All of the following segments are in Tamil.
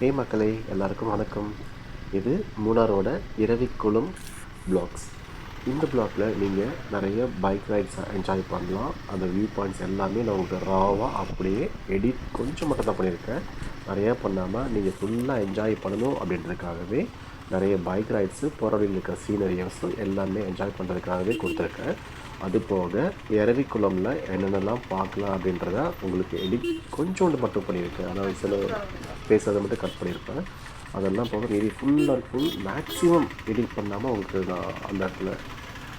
மக்களே, எல்லாருக்கும் வணக்கம். இது மூணாரோட இரவிக்குளம் ப்ளாக்ஸ். இந்த ப்ளாகில் நீங்கள் நிறைய பைக் ரைட்ஸை என்ஜாய் பண்ணலாம். அந்த வியூ பாயிண்ட்ஸ் எல்லாமே நான் உங்களுக்கு ராவாக அப்படியே எடிட் கொஞ்சம் மட்டும் தான் பண்ணியிருக்கேன். நிறையா பண்ணாமல் நீங்கள் ஃபுல்லாக என்ஜாய் பண்ணணும் அப்படின்றதுக்காகவே நிறைய பைக் ரைட்ஸு, போகிற வழியில் இருக்கிற சீனரிஸும் எல்லாமே என்ஜாய் பண்ணுறதுக்காகவே கொடுத்துருக்கேன். அது போக இரவிக்குளமில் என்னென்னலாம் பார்க்கலாம் அப்படின்றத உங்களுக்கு எடிட் கொஞ்சோண்டு மட்டும் பண்ணியிருக்கேன். அதாவது சில பேசுறதை மட்டும் கட் பண்ணியிருப்பேன். அதெல்லாம் போக மீறி ஃபுல் மேக்ஸிமம் எடிட் பண்ணாமல் உங்களுக்கு நான் அந்த இடத்துல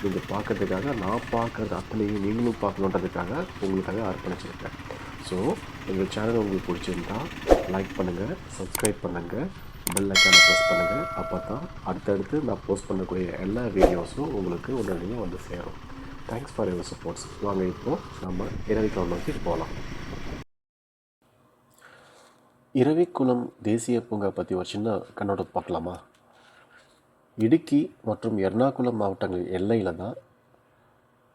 நீங்கள் பார்க்கறதுக்காக நான் பார்க்குறது அத்தனையும் நீங்களும் பார்க்கணுன்றதுக்காக உங்களுக்காக அர்ப்பணிச்சிருக்கேன். ஸோ எங்கள் சேனல் உங்களுக்கு பிடிச்சிருந்தா லைக் பண்ணுங்கள், சப்ஸ்கிரைப் பண்ணுங்கள், பெல் ஐக்கானை ப்ரெஸ் பண்ணுங்கள். அப்போ தான் அடுத்தடுத்து நான் போஸ்ட் பண்ணக்கூடிய எல்லா வீடியோஸும் உங்களுக்கு உடனடியாக வந்து சேரும். Thanks for your supports. வாங்க இப்போது நம்ம இரவிக்குளம் நோக்கி போகலாம். இரவிக்குளம் தேசிய பூங்கா பற்றி ஒரு சின்ன கண்ணோட்டம் பார்க்கலாமா? இடுக்கி மற்றும் எர்ணாகுளம் மாவட்டங்களின் எல்லையில் தான்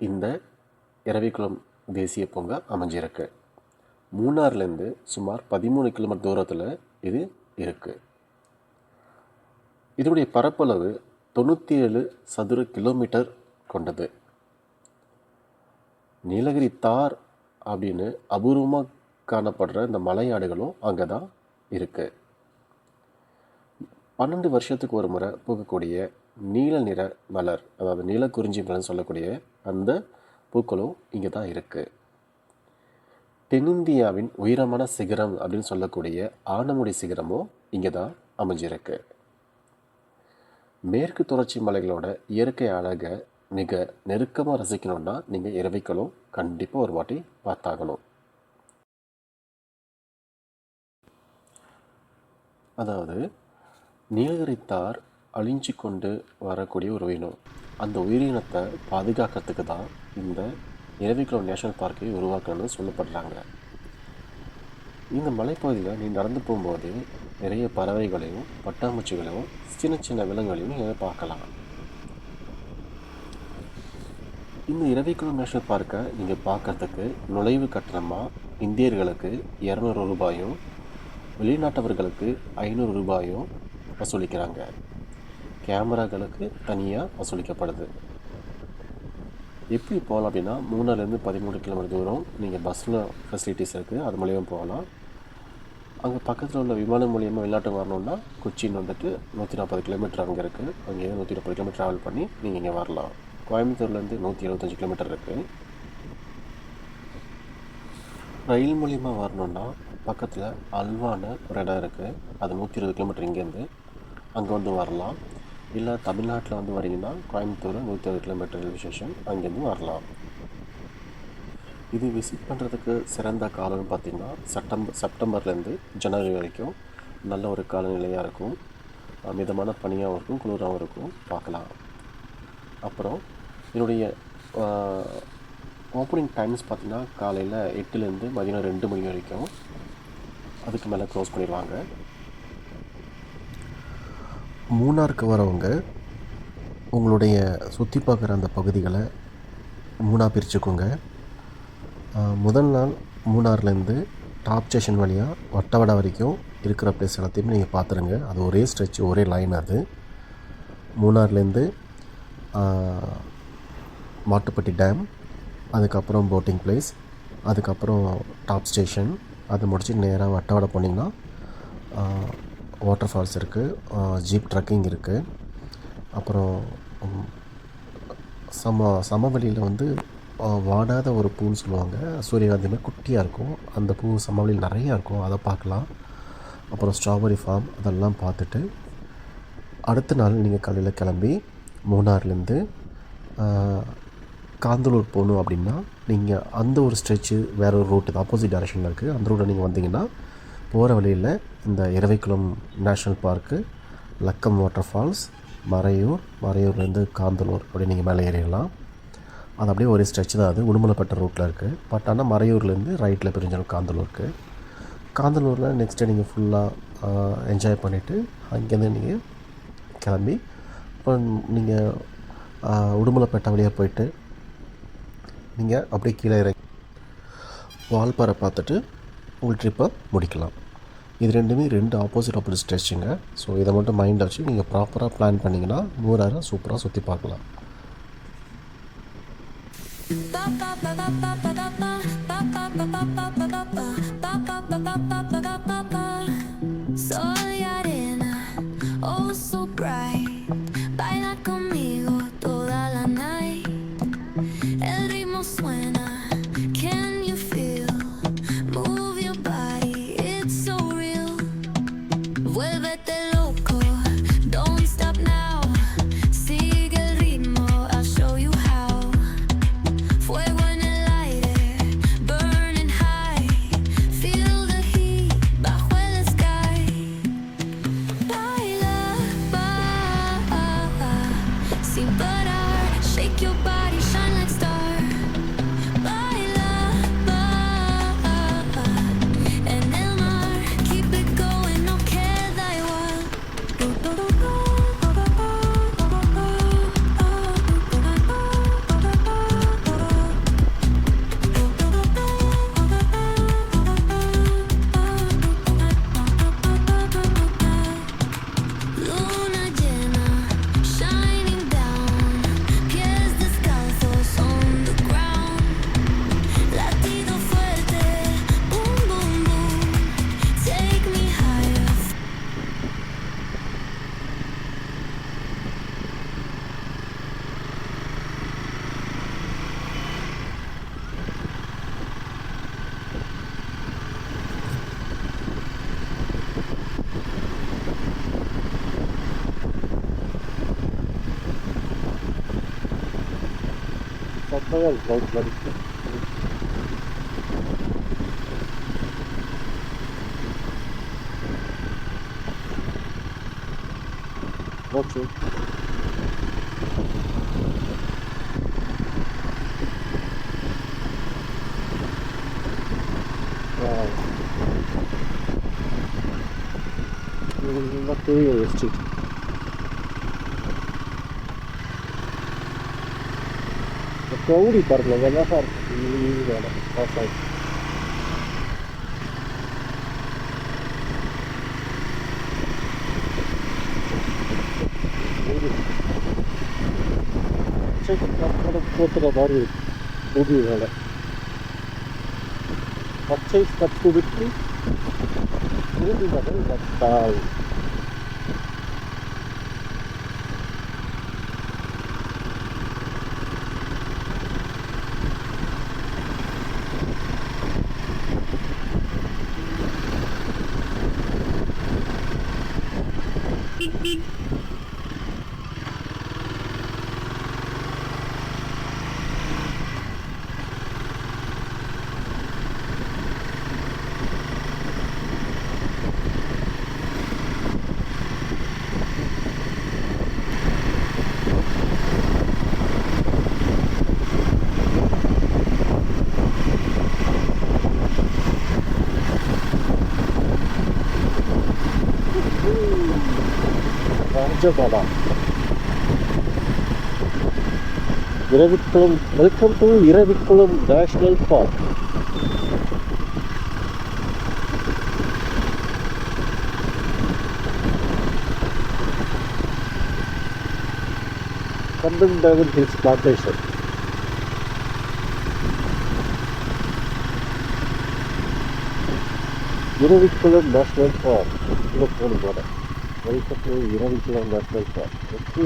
இந்த இரவிக்குளம் தேசிய பூங்கா அமைஞ்சிருக்கு. மூணார்லேருந்து சுமார் 13 கிலோமீட்டர் தூரத்தில் இது இருக்குது. இதனுடைய பரப்பளவு 97 சதுர கிலோமீட்டர் கொண்டது. நீலகிரி தார் அப்படின்னு அபூர்வமாக காணப்படுற இந்த மலையாடுகளும் அங்கே தான் இருக்குது. 12 வருஷத்துக்கு ஒரு முறை பூக்கக்கூடிய நீல நிற மலர், அதாவது நீலக்குறிஞ்சி மலர்னு சொல்லக்கூடிய அந்த பூக்களும் இங்கே தான் இருக்குது. தென்னிந்தியாவின் உயரமான சிகரம் அப்படின்னு சொல்லக்கூடிய ஆனமுடி சிகரமும் இங்கே தான் அமைஞ்சிருக்கு. மேற்கு தொடர்ச்சி மலைகளோட இயற்கை அழகை மிக நெருக்கமாக ரசிக்கணும்னா நீங்கள் இரவிக்குளம் கண்டிப்பாக ஒரு வாட்டி பார்த்தாகணும். அதாவது நீலகிரித்தார் அழிஞ்சு கொண்டு வரக்கூடிய ஒரு உயிரினம். அந்த உயிரினத்தை பாதுகாக்கிறதுக்கு தான் இந்த இரவிக்குளம் நேஷனல் பார்க்கை உருவாக்கணும்னு சொல்லப்படுறாங்க. இந்த மலைப்பகுதியில் நீ நடந்து போகும்போது நிறைய பறவைகளையும் பட்டாம்பூச்சிகளையும் சின்ன சின்ன விலங்குகளையும் நீங்கள் பார்க்கலாம். இந்த இரவிக்குளம் நேஷனல் பார்க்கை நீங்கள் பார்க்குறதுக்கு நுழைவு கட்டணமாக இந்தியர்களுக்கு 200 ரூபாயும் வெளிநாட்டவர்களுக்கு 500 ரூபாயும் வசூலிக்கிறாங்க. கேமராக்களுக்கு தனியாக வசூலிக்கப்படுது. எப்படி போகலாம் அப்படின்னா, மூணார்லேருந்து 13 கிலோமீட்டர் தூரம் நீங்கள் பஸ்ஸில் ஃபெசிலிட்டிஸ் இருக்குது, அது மூலியமாக போகலாம். அங்கே பக்கத்தில் உள்ள விமானம் மூலியமாக வெளிநாட்டுக்கு வரணுன்னா கொச்சின் வந்துட்டு 140 கிலோமீட்டர் அங்கே இருக்குது. அங்கேயே 140 கிலோமீட்டர் ட்ராவல் பண்ணி நீங்கள் இங்கே வரலாம். கோயம்புத்தூர்லேருந்து 175 கிலோமீட்டர் இருக்குது. ரயில் மூலியமாக வரணுன்னா பக்கத்தில் அல்வான ஒரு இடம் இருக்குது, அது 120 கிலோமீட்டர் இங்கேருந்து அங்கே வந்து வரலாம். இல்லை தமிழ்நாட்டில் வந்து வரீங்கன்னா கோயம்புத்தூர் 160 கிலோமீட்டர் ரயில்வே ஸ்டேஷன், அங்கேருந்து வரலாம். இது விசிட் பண்ணுறதுக்கு சிறந்த காலம்னு பார்த்திங்கன்னா செப்டம்பர்லேருந்து ஜனவரி வரைக்கும் நல்ல ஒரு காலநிலையாக இருக்கும். மிதமான பனியாகவும் இருக்கும், குளிராகவும் இருக்கும், பார்க்கலாம். அப்புறம் என்னுடைய ஓப்பனிங் டைம்ஸ் பார்த்திங்கன்னா காலையில் 8லேருந்து மதியம் 2 மணி வரைக்கும், அதுக்கு மேலே க்ளோஸ் பண்ணிடுவாங்க. மூணாருக்கு வரவங்க உங்களுடைய சுற்றி பார்க்குற அந்த பகுதிகளை 3ஆக பிரிச்சுக்கோங்க. முதல் நாள் மூணார்லேருந்து டாப் ஸ்டேஷன் வழியாக வட்டவடை வரைக்கும் இருக்கிற பிளேஸ் எல்லாத்தையுமே நீங்கள் பார்த்துருங்க. அது ஒரே ஸ்ட்ரெச், ஒரே லைன். அது மூணார்லேருந்து மாட்டுப்பட்டி டேம், அதுக்கப்புறம் போட்டிங் பிளேஸ், அதுக்கப்புறம் டாப் ஸ்டேஷன், அது முடிச்சுட்டு நேராக வட்டவடை போனீங்கன்னா வாட்டர் ஃபால்ஸ் இருக்குது, ஜீப் ட்ரக்கிங் இருக்குது. அப்புறம் சமவெளியில் வந்து வாடாத ஒரு பூன்னு சொல்லுவாங்க, சூரியகாந்தி மாதிரி குட்டியாக இருக்கும். அந்த பூ சமவெளியில் நிறையா இருக்கும், அதை பார்க்கலாம். அப்புறம் ஸ்ட்ராபெரி ஃபார்ம், அதெல்லாம் பார்த்துட்டு அடுத்த நாள் நீங்கள் காலையில் கிளம்பி மூணார்லேருந்து காந்தலூர் போகணும் அப்படின்னா நீங்கள் அந்த ஒரு ஸ்ட்ரெச்சு வேறு ஒரு ரூட்டு ஆப்போசிட் டைரெக்ஷனில் இருக்குது. அந்த ரூட்டை நீங்கள் வந்தீங்கன்னா போகிற வழியில் இந்த Eravikulam national park, Lakkam water falls, மறையூர்லேருந்து காந்தலூர் அப்படி நீங்கள் மேலே ஏறிடலாம். அது அப்படியே ஒரே ஸ்ட்ரெச் தான். அது உடுமலைப்பட்ட ரூட்டில் இருக்குது. பட் ஆனால் மறையூர்லேருந்து ரைட்டில் பிரிஞ்சாலும் காந்தலூருக்கு. காந்தலூரில் நெக்ஸ்ட் டே நீங்கள் ஃபுல்லாக என்ஜாய் பண்ணிவிட்டு அங்கேருந்து நீங்கள் கிளம்பி அப்புறம் நீங்கள் உடுமலைப்பேட்டை வழியாக போயிட்டு நீங்கள் அப்படியே கீழே இறங்கி வால்பாறை பார்த்துட்டு உங்கள் ட்ரிப்பை முடிக்கலாம். இது ரெண்டுமே ஆப்போசிட் ஸ்ட்ரெச்சுங்க. ஸோ இதை மட்டும் மைண்டில் வச்சு நீங்கள் ப்ராப்பராக பிளான் பண்ணிங்கன்னா மூணாரை சூப்பராக சுற்றி பார்க்கலாம். Soy arena, oh so bright. Baila conmigo toda la night. El ritmo suena, can you feel? Move your body, it's so real. Vuélvete loco, don't stop now. Sigue el ritmo, I'll show you how. Fuego en el aire, burning high. Feel the heat bajo el sky. Baila, sin parar. Shake your body, shine like star. Baila, en el mar. Keep it going, no queda igual. Luna llena, shining down. Pies descalzos on the ground. Latido fuerte, boom boom boom. Take me higher. க்ரௌடி பாருங்க, வெள்ளாக இருக்கு. போத்துற மாதிரி இருக்கு புது வேலை. பச்சை கட்டு விட்டு புது மகள் வந்தாள். Rajamala Eravikulam. Welcome to Eravikulam national park. Kannan Devan hills plantation. Eravikulam national park. இங்கே போகணும் போட. Welcome to Eravikulam national park. Okay,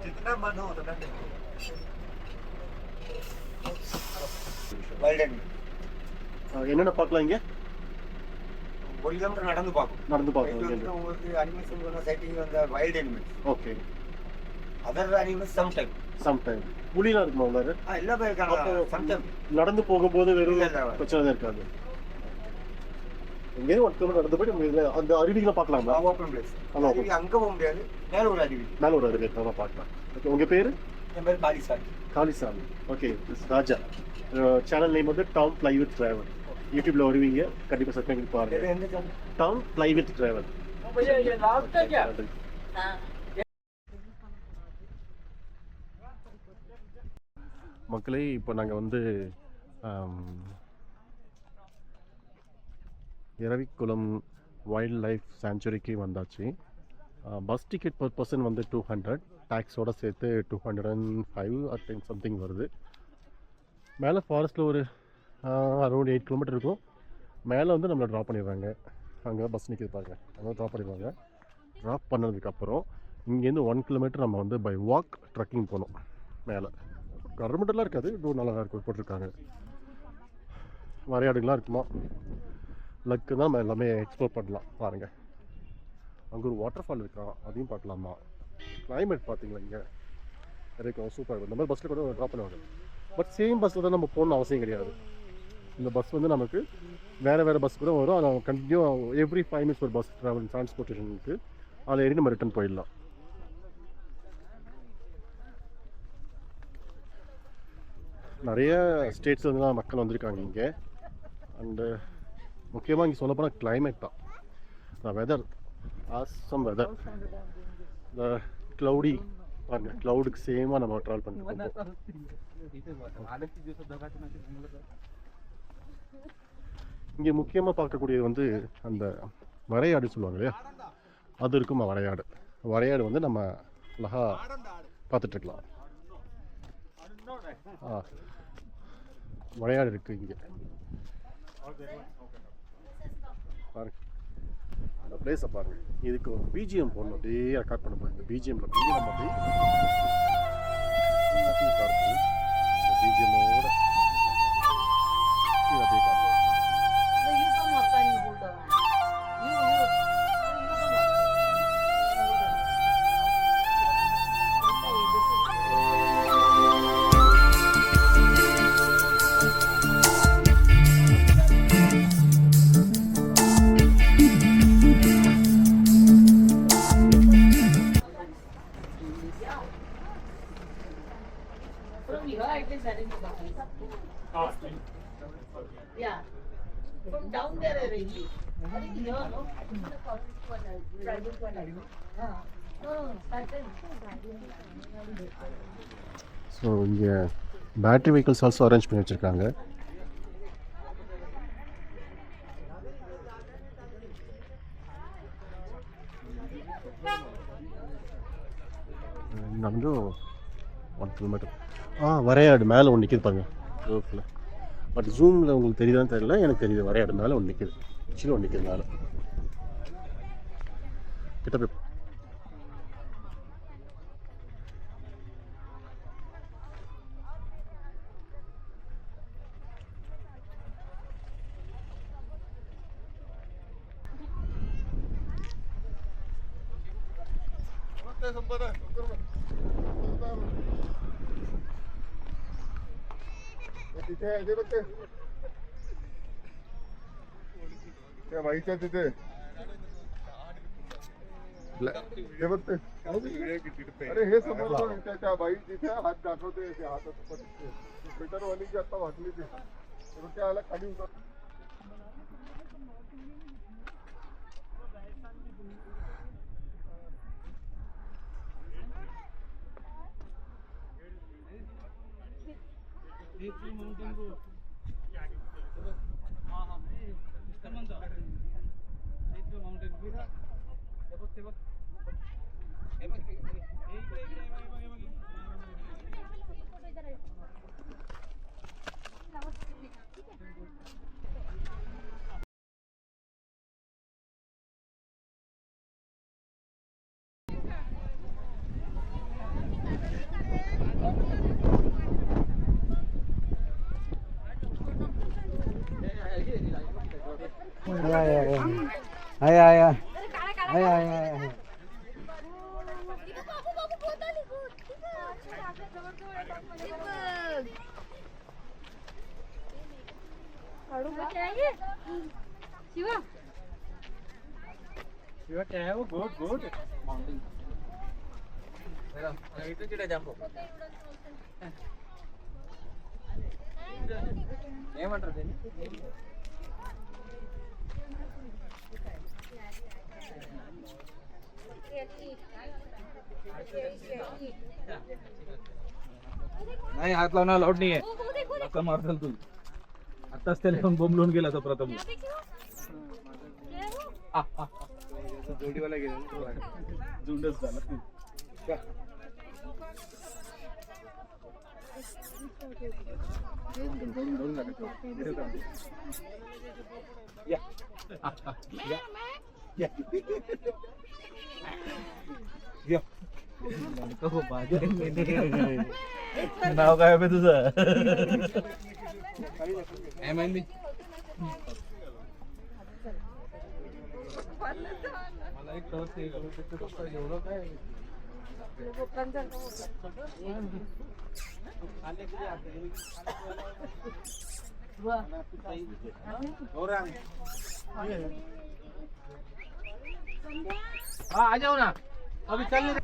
जितना मन हो उतना வைல்ட் என்னென்ன பார்க்கலாம் இங்கே? 1 கிலோமீட்டர் நடந்து பார்க்கும். நடந்து இது பார்க்கலாம். வந்து உங்களுக்கு அனிமல்ஸ் வந்து சைட்டிங் வந்து wild animals. Okay. Other animals some time. Sometime. புலிலாம் இருக்குமா உள்ளார? எல்லா பேர் இருக்காங்க. அப்போ சம் டைம் நடந்து போகும்போது வெறும் இல்ல, இல்ல. பிரச்சனை தான் இருக்காது. எங்கேயும் 1 கிலோமீட்டர் நடந்து போயிட்டு நம்ம இதில் அந்த அருவிகளை பார்க்கலாங்களா? Open place. ஆமா, அருவி அங்க போக முடியாது. மேல ஒரு அருவி. மேலே ஒரு அருவி தான் பார்க்கலாம். ஓகே, உங்கள் பேர்? என் பேர் காளிசாமி. காளிசாமி. ஓகே, ராஜா. சேனல் நேம் வந்து டாம் ஃப்ளை வித் டிராவல். யூடியூப்ல வருவீங்க, கண்டிப்பாக சர்ச் பண்ணி பாருங்க. இது எந்த channel? Tom fly with travel. மக்களே, இப்போ நாங்கள் வந்து இரவிக்குளம் வைல்ட் லைஃப் சாங்சுரிக்கு வந்தாச்சு. பஸ் டிக்கெட் பர் பர்சன் வந்து 200, டேக்ஸோடு சேர்த்து 205 அட் சம்திங் வருது. மேலே ஃபாரஸ்ட்டில் ஒரு அரௌண்ட் 8 கிலோமீட்டர் இருக்கும். மேலே வந்து நம்மளை ட்ராப் பண்ணிடுவாங்க. அங்கே பஸ் நிற்கிது பாருங்க, அங்கே ட்ராப் பண்ணிடுவாங்க. ட்ராப் பண்ணதுக்கப்புறம் இங்கேருந்து 1 கிலோமீட்டர் நம்ம வந்து பை வாக் ட்ரக்கிங் போகணும். மேலே கவர்மெண்ட்டெல்லாம் இருக்காது, இது நல்லா இருக்கும் போட்டிருக்காங்க. வரையாடுகள்லாம் இருக்குமா, லக்கு தான் நம்ம எல்லாமே எக்ஸ்ப்ளோர் பண்ணலாம். பாருங்கள், அங்கே ஒரு வாட்டர் ஃபால் இருக்கான், அதையும் பார்க்கலாமா. கிளைமேட் பார்த்தீங்களா இங்கே இருக்கும், சூப்பராக இருக்கும். இந்த மாதிரி பஸ்ஸில் கூட ட்ராப் பண்ணுவாங்க. பட் சேம் பஸ்ஸில் தான் நம்ம போகணுன்னு அவசியம் கிடையாது. இந்த பஸ் வந்து நமக்கு வேறு பஸ் கூட வரும். அதை கண்டினியூ எவ்ரி 5 minutes ஒரு பஸ் ட்ராவல் டிரான்ஸ்போர்ட்டேஷனுக்கு அதில் ஏறி நம்ம ரிட்டர்ன் போயிடலாம். நிறைய ஸ்டேட்ஸ்லேருந்து மக்கள் வந்திருக்காங்க இங்கே. அண்டு முக்கியமாக இங்கே சொல்லப்போனால் கிளைமேட் தான். Weather awesome weather. இந்த க்ளவுடி பாருங்க, க்ளவுடுக்கு சேமாக நம்ம ட்ராவல் பண்ணிட்டு இங்கே முக்கியமாக பார்க்கக்கூடியது வந்து அந்த வரையாடு சொல்லுவாங்க இல்லையா, அது இருக்குமா வரையாடு. வரையாடு வந்து நம்ம அழகாக பார்த்துட்ருக்கலாம். வரையாடு இருக்குது இங்கே பாருங்க. அந்த பிளேஸை பாருங்கள். இதுக்கு ஒரு பிஜிஎம் போடணும், அப்படியே ரெக்கார்ட் பண்ண போகிறோம். இந்த பிஜிஎம்மில் போய் நம்ம அப்படியே இந்த பிஜிஎம்மோட இது அப்படியே பார்ப்போம். Yeah. From down there already. I think here, no? Private one. So இங்கே பேட்ரி வெஹிக்கிள்ஸ் ஆல்சோ அரேஞ்ச் பண்ணி வச்சுருக்காங்க. நடந்து 1 கிலோமீட்டர். வரையாடு மேலே ஒன்று நிற்கிது பாருங்க ரோட்டில். பட் ஜூமில் உங்களுக்கு தெரியுதான்னு தெரியல, எனக்கு தெரியுது. வரையாடு மேலே ஒன்று நிற்கிது, சின்ன ஒன்று நிற்கிது மேலே. கிட்ட போய் तिथे आहे ते बघ ते त्या बाईच्या तिथे ते बघ ते अरे हे समोर त्या बाई तिथे हात दाखवते, ते हातात स्वेटरवालीची आता वाटली ते त्याला खाली उतर. माउंटेन को नाही हात लावणं अलाउड नाहीये. धक्का मारताल तू. आताच त्याला येऊन बोंबलून गेला तो प्रथम. जोडीवाला गेला झुंडच झाला. नाव काय आहे तुझं? मला एक कळत नाही एवढं काय हाँ आ जाओ ना अभी चल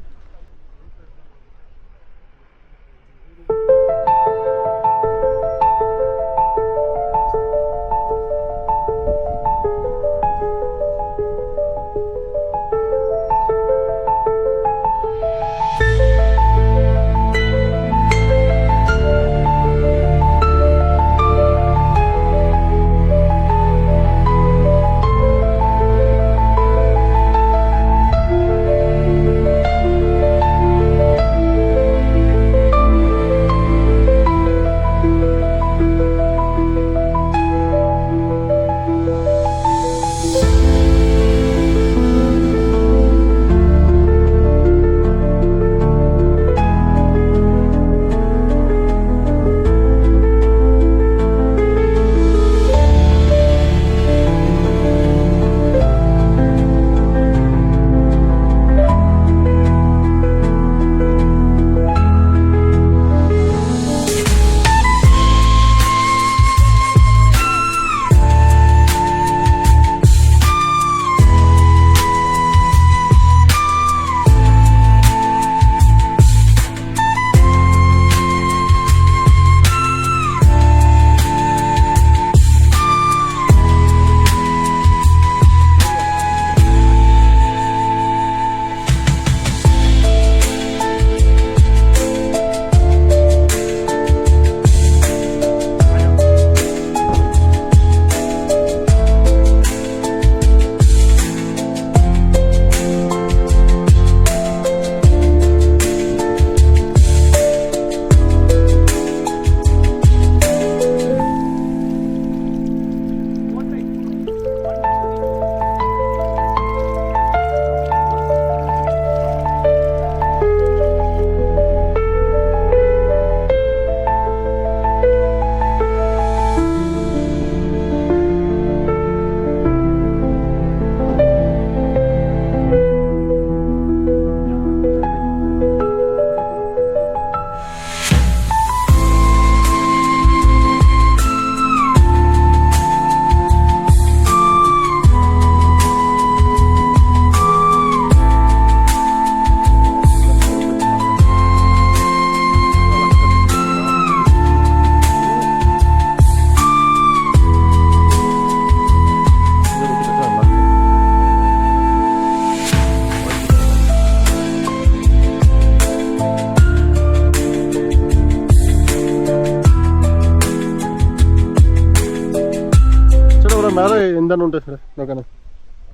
മേലെ എന്താണുണ്ട് നോക്കാൻ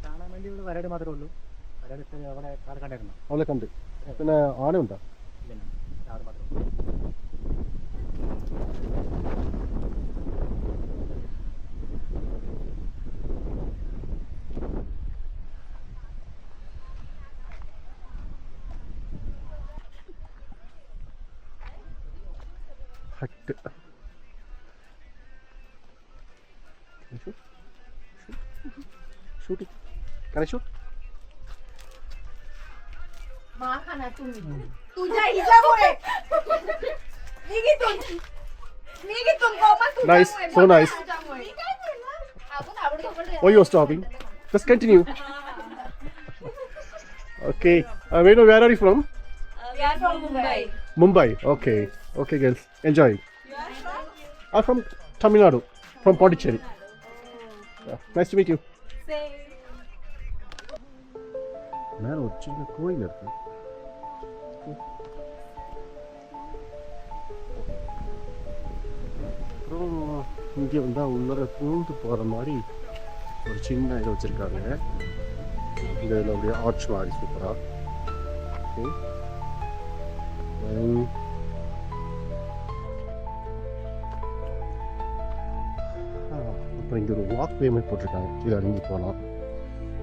കാണാൻ വേണ്ടി ഇവിടെ വരട് മാത്രമേ ഉള്ളൂ. വരട് അവിടെ കാട് കണ്ടായിരുന്നു. അവളെ കണ്ട്. പിന്നെ ആനയുണ്ടോ? ഇല്ല, കാട് മാത്രമേ ഉള്ളൂ. Hut shoot it. Can I shoot? तुझ्या हिच्यामुळे मी घेतून कोमल Nice, so nice. Why you are stopping? Just continue. Okay. Venu, where are you from? We are from Mumbai. Mumbai. Okay. Okay, girls. Enjoy. I'm from Tamil Nadu. From Pondicherry. Yeah. Nice to meet you. மேலே ஒரு சின்ன கோயில் இருக்கு. அப்புறம் இங்கே வந்தால் உள்ளர பூந்து போகிற மாதிரி ஒரு சின்ன இது வச்சுருக்காங்க. இந்த இதில் அப்படியே ஆர்ச் மாதிரி சூப்பராக. அப்புறம் இங்கே ஒரு வாக் வே மாதிரி போட்டிருக்காங்க. கீழே இறங்கி போகலாம்,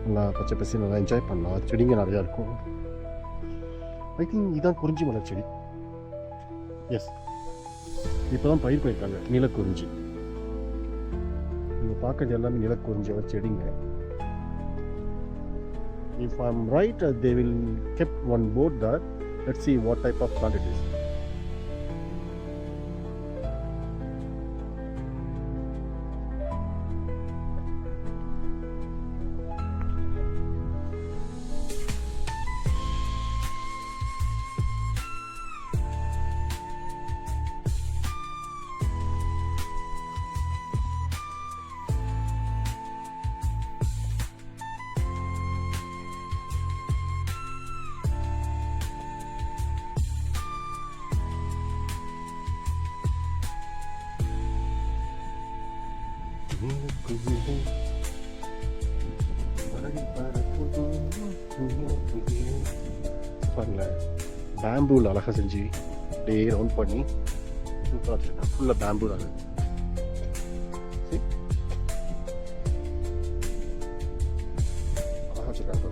நல்லா பச்சை பசி நல்லா என்ஜாய் பண்ணலாம். செடிங்க நிறையா இருக்கும். ஐ திங்க் இதுதான் குறிஞ்சி மலர் செடி. எஸ், இப்போ தான் பயிர் போயிருக்காங்க நீலக்குறிஞ்சி. நீங்கள் பார்க்கறது எல்லாமே நீலக்குறிஞ்சியோட செடிங்க. If I am right, they will keep on board that. Let's see what type of plant it is. பாருங்களேன், பேம்பூவில் அழகாக செஞ்சு அப்படியே ரவுண்ட் பண்ணி சூப்பராக வச்சுருக்கேன். ஃபுல்லாக பேம்பூ அது. அழகாக வச்சுருக்காங்க.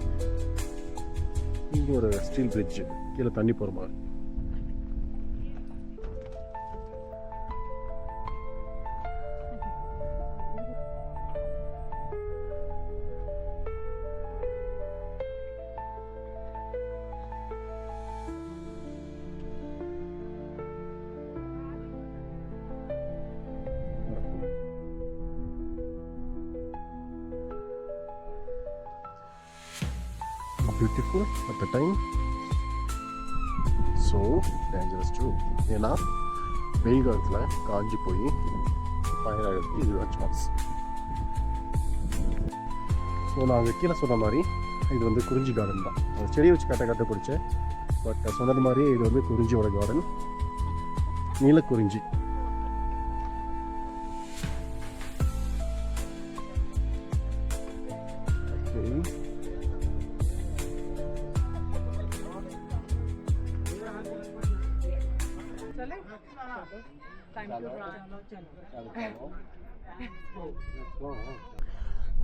இங்கே ஒரு ஸ்டீல் பிரிட்ஜு, கீழே தண்ணி போகிற மாதிரி. Beautiful at the time, so dangerous too. ஏன்னா வெயில் காலத்தில் காஞ்சி போய் ஃபயர் ஆகிடுது. இது ஒரு சான்ஸ். ஸோ நான் அங்கே கீழே சொன்ன மாதிரி இது வந்து குறிஞ்சி கார்டன் தான். அந்த செடியை வச்சு கட்ட பிடிச்சேன். பட் சொன்னது மாதிரி இது வந்து குறிஞ்சியோட கார்டன், நீலக்குறிஞ்சி.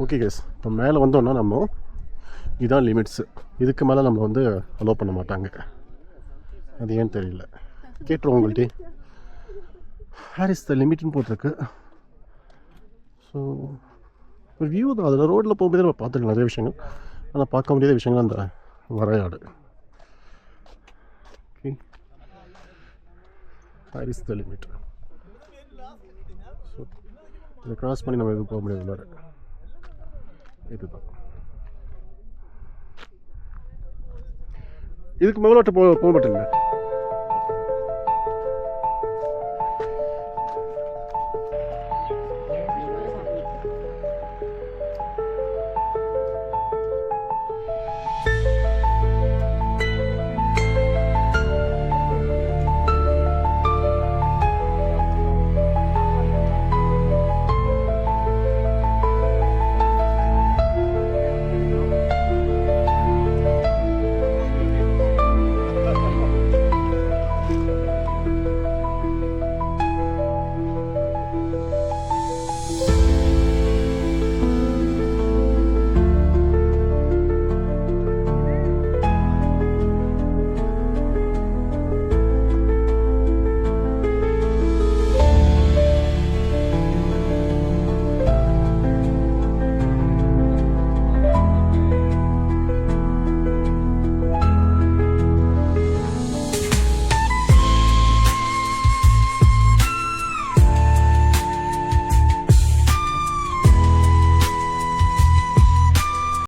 ஓகே கேஸ், இப்போ மேலே வந்தோன்னா நம்ம இதுதான் லிமிட்ஸு. இதுக்கு மேலே நம்ம வந்து அலோவ் பண்ண மாட்டாங்க. அது ஏன்னு தெரியல. கேட்டுருவோம் உங்கள்கிட்ட. ஹேர் இஸ் த லிமிட்னு போட்டிருக்கு. ஸோ ஒரு வியூ தான். அதில் ரோட்டில் போகும்போது நம்ம பார்த்துருக்கோம் நிறைய விஷயங்கள். ஆனால் பார்க்க முடியாத விஷயங்கள் அந்த வரையாடு. Okay, here is the limit. So இதை க்ராஸ் பண்ணி நம்ம எதுவும் போக முடியாது வேறு. இதுதான். இதுக்கு மேலே போக மாட்டேங்க.